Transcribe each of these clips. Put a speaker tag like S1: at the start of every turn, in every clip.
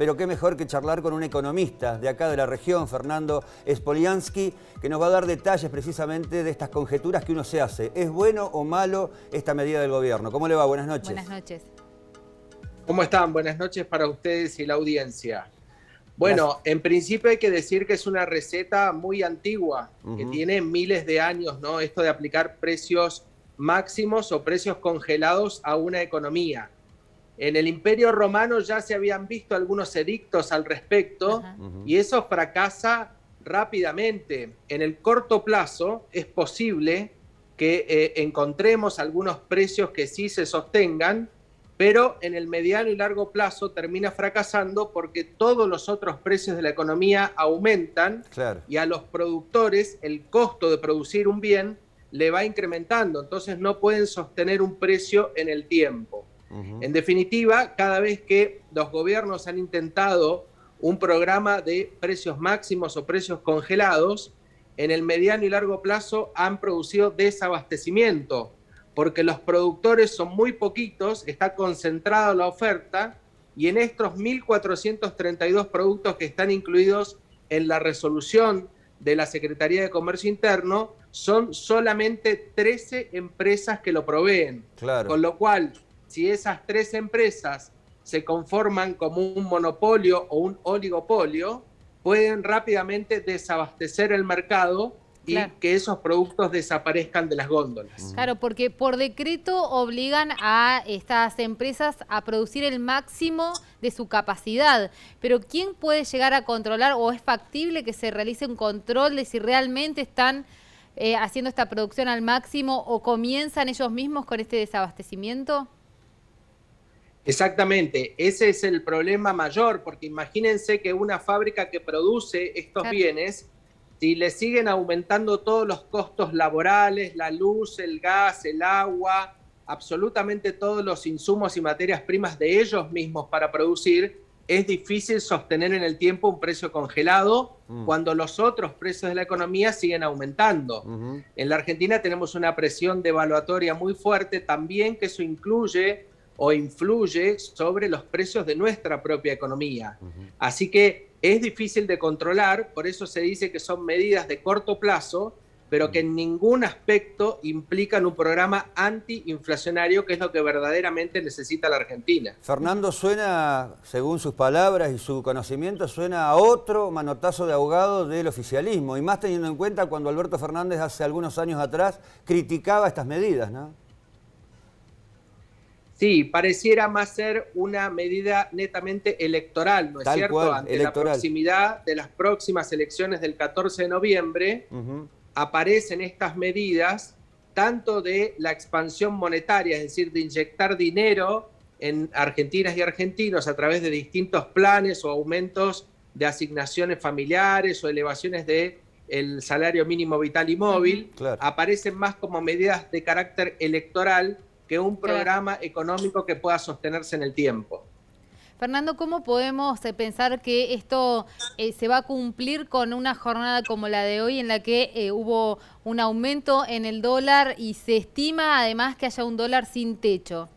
S1: pero qué mejor que charlar con un economista de acá de la región, Fernando Spoliansky, que nos va a dar detalles precisamente de estas conjeturas que uno se hace. ¿Es bueno o malo esta medida del gobierno? ¿Cómo le va? Buenas noches.
S2: Buenas noches.
S3: ¿Cómo están? Buenas noches para ustedes y la audiencia. Bueno, en principio hay que decir que es una receta muy antigua, que tiene miles de años, ¿no? Esto de aplicar precios máximos o precios congelados a una economía. En el Imperio Romano ya se habían visto algunos edictos al respecto y eso fracasa rápidamente. En el corto plazo es posible que encontremos algunos precios que sí se sostengan, pero en el mediano y largo plazo termina fracasando porque todos los otros precios de la economía aumentan y a los productores el costo de producir un bien le va incrementando, entonces no pueden sostener un precio en el tiempo. En definitiva, cada vez que los gobiernos han intentado un programa de precios máximos o precios congelados, en el mediano y largo plazo han producido desabastecimiento, porque los productores son muy poquitos, está concentrada la oferta, y en estos 1.432 productos que están incluidos en la resolución de la Secretaría de Comercio Interno, son solamente 13 empresas que lo proveen. Con lo cual, si esas 13 empresas se conforman como un monopolio o un oligopolio, pueden rápidamente desabastecer el mercado y que esos productos desaparezcan de las góndolas.
S2: Claro, porque por decreto obligan a estas empresas a producir el máximo de su capacidad. Pero ¿quién puede llegar a controlar o es factible que se realice un control de si realmente están haciendo esta producción al máximo o comienzan ellos mismos con este desabastecimiento?
S3: Exactamente, ese es el problema mayor, porque imagínense que una fábrica que produce estos bienes, si le siguen aumentando todos los costos laborales, la luz, el gas, el agua, absolutamente todos los insumos y materias primas de ellos mismos para producir, es difícil sostener en el tiempo un precio congelado cuando los otros precios de la economía siguen aumentando. En la Argentina tenemos una presión devaluatoria muy fuerte también, que eso incluye o influye sobre los precios de nuestra propia economía. Así que es difícil de controlar, por eso se dice que son medidas de corto plazo, pero que en ningún aspecto implican un programa antiinflacionario, que es lo que verdaderamente necesita la Argentina.
S1: Fernando, suena, según sus palabras y su conocimiento, suena a otro manotazo de ahogado del oficialismo, y más teniendo en cuenta cuando Alberto Fernández hace algunos años atrás criticaba estas medidas, ¿no?
S3: Sí, pareciera más ser una medida netamente electoral, ¿no es cierto? Ante la proximidad de las próximas elecciones del 14 de noviembre, aparecen estas medidas tanto de la expansión monetaria, es decir, de inyectar dinero en argentinas y argentinos a través de distintos planes o aumentos de asignaciones familiares o elevaciones del salario mínimo vital y móvil, aparecen más como medidas de carácter electoral que un programa económico que pueda sostenerse en el tiempo.
S2: Fernando, ¿cómo podemos pensar que esto se va a cumplir con una jornada como la de hoy en la que hubo un aumento en el dólar y se estima además que haya un dólar sin techo?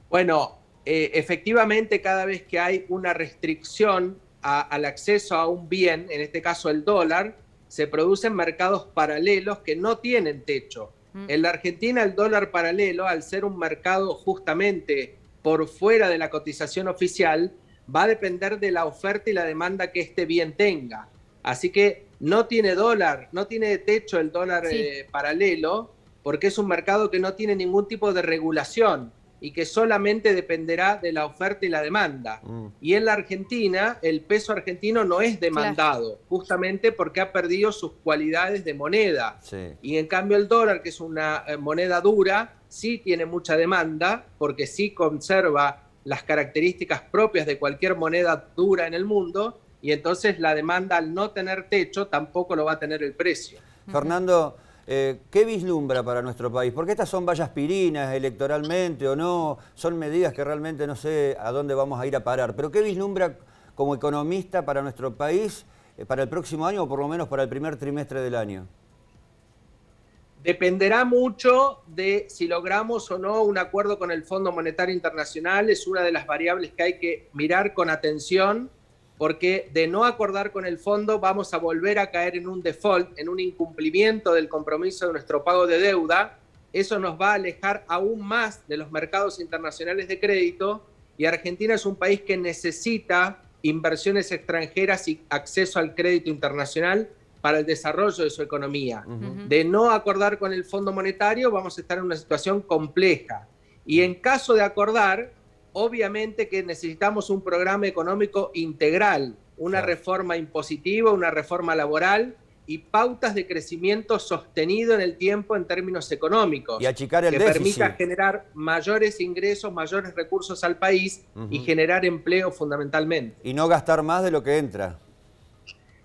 S3: Bueno, efectivamente cada vez que hay una restricción al acceso a un bien, en este caso el dólar, se producen mercados paralelos que no tienen techo. En la Argentina el dólar paralelo, al ser un mercado justamente por fuera de la cotización oficial, va a depender de la oferta y la demanda que este bien tenga. Así que no tiene dólar, no tiene techo el dólar paralelo, porque es un mercado que no tiene ningún tipo de regulación y que solamente dependerá de la oferta y la demanda. Y en la Argentina, el peso argentino no es demandado, justamente porque ha perdido sus cualidades de moneda. Y en cambio el dólar, que es una moneda dura, sí tiene mucha demanda, porque sí conserva las características propias de cualquier moneda dura en el mundo, y entonces la demanda, al no tener techo, tampoco lo va a tener el precio.
S1: Fernando, ¿qué vislumbra para nuestro país? Porque estas son vallas aspirinas electoralmente o no, son medidas que realmente no sé a dónde vamos a ir a parar, pero ¿qué vislumbra como economista para nuestro país para el próximo año o por lo menos para el primer trimestre del año?
S3: Dependerá mucho de si logramos o no un acuerdo con el Fondo Monetario Internacional. Es una de las variables que hay que mirar con atención, porque de no acordar con el fondo vamos a volver a caer en un default, en un incumplimiento del compromiso de nuestro pago de deuda. Eso nos va a alejar aún más de los mercados internacionales de crédito, y Argentina es un país que necesita inversiones extranjeras y acceso al crédito internacional para el desarrollo de su economía. De no acordar con el Fondo Monetario vamos a estar en una situación compleja. Y en caso de acordar, obviamente que necesitamos un programa económico integral, una reforma impositiva, una reforma laboral y pautas de crecimiento sostenido en el tiempo en términos económicos.
S1: Y achicar el
S3: que
S1: déficit.
S3: permita generar mayores ingresos, mayores recursos al país y generar empleo fundamentalmente.
S1: Y no gastar más de lo que entra.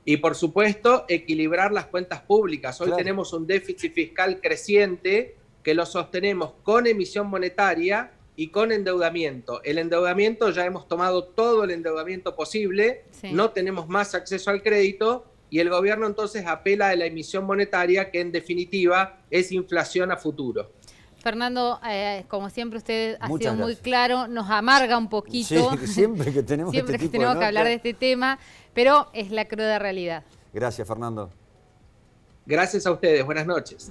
S3: Y por supuesto, equilibrar las cuentas públicas. Hoy tenemos un déficit fiscal creciente que lo sostenemos con emisión monetaria y con endeudamiento. El endeudamiento, ya hemos tomado todo el endeudamiento posible, no tenemos más acceso al crédito, y el gobierno entonces apela a la emisión monetaria, que en definitiva es inflación a futuro.
S2: Fernando, como siempre usted ha sido muy claro, nos amarga un poquito.
S1: Sí, siempre que tenemos
S2: siempre
S1: este
S2: que
S1: tipo
S2: tenemos
S1: de
S2: que hablar de este tema, pero es la cruda realidad.
S1: Gracias, Fernando.
S3: Gracias a ustedes, buenas noches.